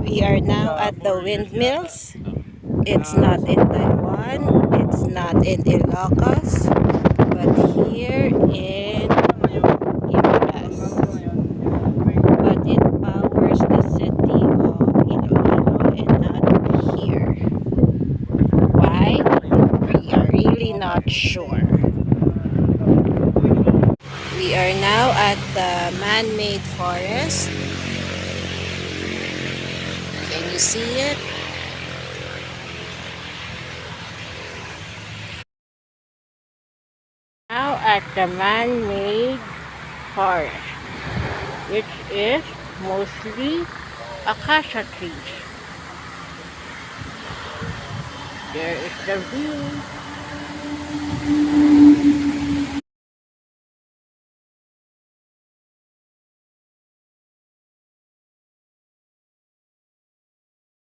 We are now at the windmills. It's not in Taiwan, it's not in Ilocos, but here in Ilolas. But it powers the city of Iloilo and not here. Why? We are really not sure. We are now at the man-made forest. Can you see it? Now at the man-made forest, which is mostly acacia trees. There is the view.